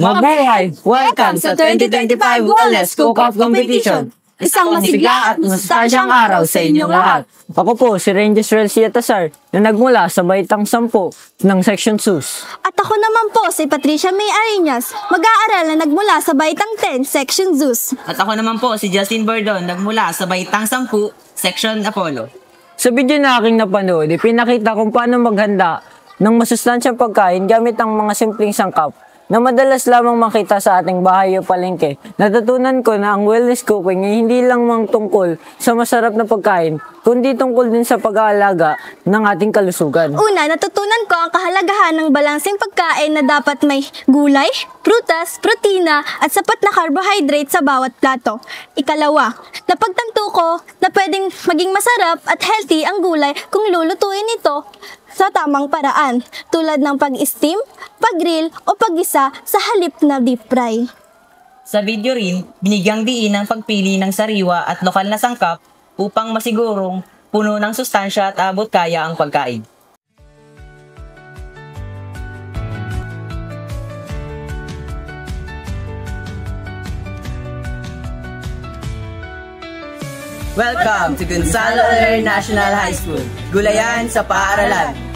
Mabuhay! Welcome sa 2025 Wellness Cook-Off Competition! Isang masigla at masustansyang araw sa inyong lahat. Ako po si Rangers Relcia Tasar na nagmula sa Baitang 10 ng Section SUS. At ako naman po si Patricia May Arinas, mag-aaral na nagmula sa Baitang 10 Section ZUS. At ako naman po si Justin Bordon, nagmula sa Baitang 10 Section Apollo. Sa video na aking napanood, ipinakita kung paano maghanda ng masustansyang pagkain gamit ang mga simpleng sangkap na madalas lamang makita sa ating bahay o palengke. Natutunan ko na ang wellness cooking ay hindi lang mang tungkol sa masarap na pagkain, kundi tungkol din sa pag-aalaga ng ating kalusugan. Una, natutunan ko ang kahalagahan ng balanseng pagkain na dapat may gulay, prutas, protina at sapat na carbohydrate sa bawat plato. Ikalawa, napagtanto ko na pwedeng maging masarap at healthy ang gulay kung lulutuin ito sa tamang paraan, tulad ng pag-steam, pag-grill o pag-isa sa halip na deep fry. Sa video rin, binigyang diin ang pagpili ng sariwa at lokal na sangkap upang masigurong puno ng sustansya at abot kaya ang pagkain. Welcome to Gonzalo Aler National High School. Gulayan sa paaralan.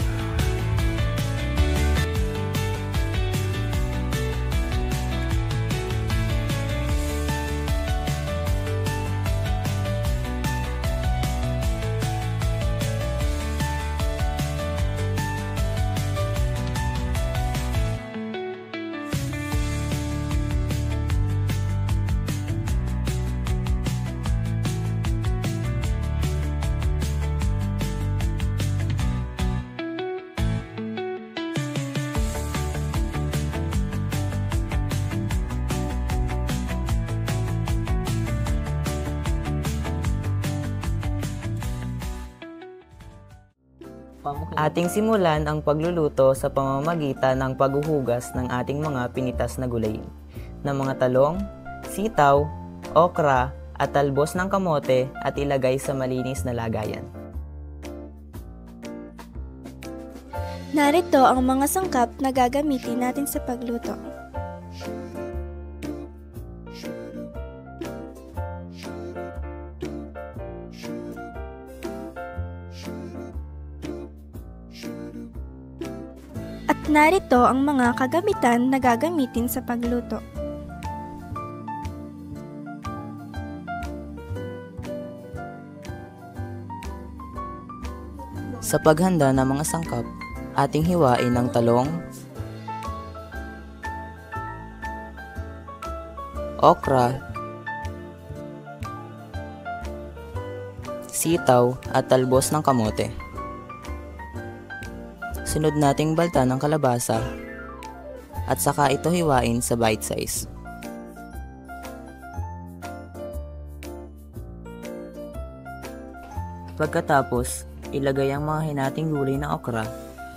Ating simulan ang pagluluto sa pamamagitan ng paghuhugas ng ating mga pinitas na gulayin ng mga talong, sitaw, okra at talbos ng kamote at ilagay sa malinis na lagayan. Narito ang mga sangkap na gagamitin natin sa pagluto. At narito ang mga kagamitan na gagamitin sa pagluto. Sa paghanda ng mga sangkap, ating hiwain ang talong, okra, sitaw at talbos ng kamote. Sunod nating balta ng kalabasa at saka ito hiwain sa bite size. Pagkatapos, ilagay ang mga hinating gulay na okra,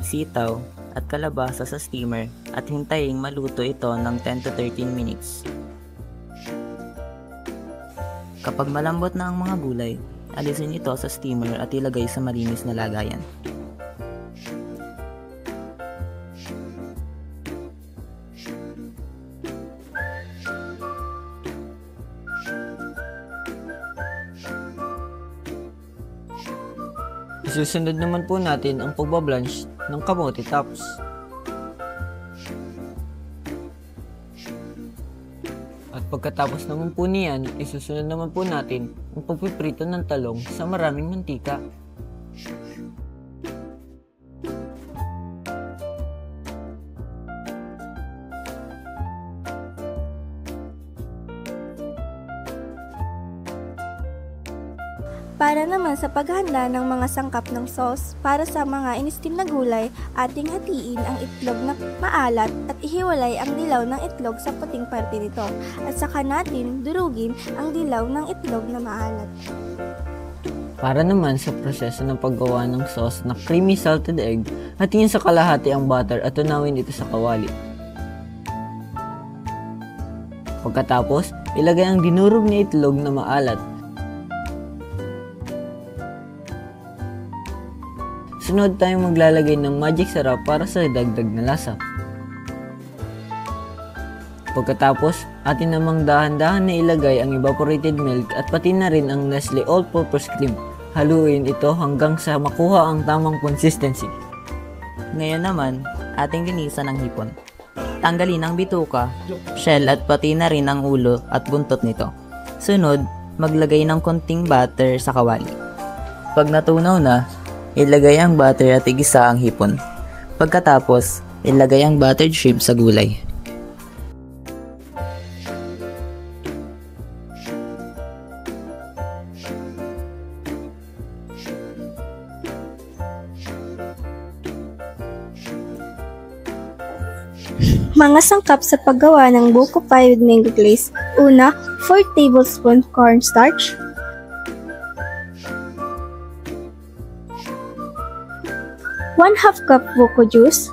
sitaw at kalabasa sa steamer at hintayin maluto ito ng 10 to 13 minutes. Kapag malambot na ang mga gulay, alisin ito sa steamer at ilagay sa malinis na lagayan. Isusunod naman po natin ang pagbablanch ng kamote tops. At pagkatapos naman po niyan, isusunod naman po natin ang pagpiprito ng talong sa maraming mantika. Para naman sa paghanda ng mga sangkap ng sauce, para sa mga in-steam na gulay, ating hatiin ang itlog na maalat at ihiwalay ang dilaw ng itlog sa puting parte nito. At saka natin durugin ang dilaw ng itlog na maalat. Para naman sa proseso ng paggawa ng sauce na creamy salted egg, hatiin sa kalahati ang butter at tunawin ito sa kawali. Pagkatapos, ilagay ang dinurog na itlog na maalat. Sunod tayong maglalagay ng magic sarap para sa dagdag na lasa. Pagkatapos, atin namang dahan-dahan na ilagay ang evaporated milk at pati na rin ang Nestle All-Purpose Cream. Haluin ito hanggang sa makuha ang tamang consistency. Ngayon naman, ating linisan ang hipon. Tanggalin ang bituka, shell at pati na rin ang ulo at buntot nito. Sunod, maglagay ng konting butter sa kawali. Pag natunaw na, ilagay ang butter at igisa ang hipon. Pagkatapos, ilagay ang buttered shrimp sa gulay. Mga sangkap sa paggawa ng buko pie with mango glaze. Una, 4 tablespoon cornstarch, 1/2 cup buko juice,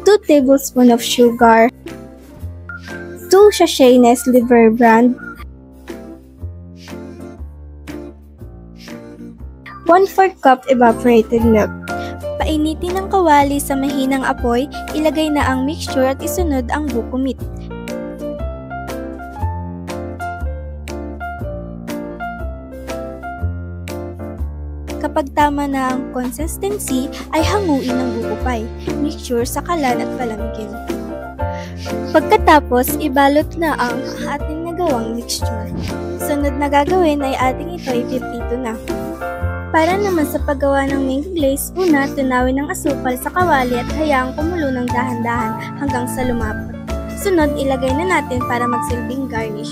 2 tablespoon of sugar, 2 sachet Nestle Bear Brand, 1/4 cup evaporated milk. Painitin ang kawali sa mahinang apoy, ilagay na ang mixture at isunod ang buko meat. Kapag tama na ang consistency, ay hanguin ang buko pie, mixture sa kalan at palamigin. Pagkatapos, ibalot na ang ating nagawang mixture. Sunod na gagawin ay ating ito ipiprito na. Para naman sa paggawa ng mango glaze, una, tunawin ang asukal sa kawali at hayaang kumulo ng dahan-dahan hanggang sa lumapot. Sunod, ilagay na natin para magsilbing garnish.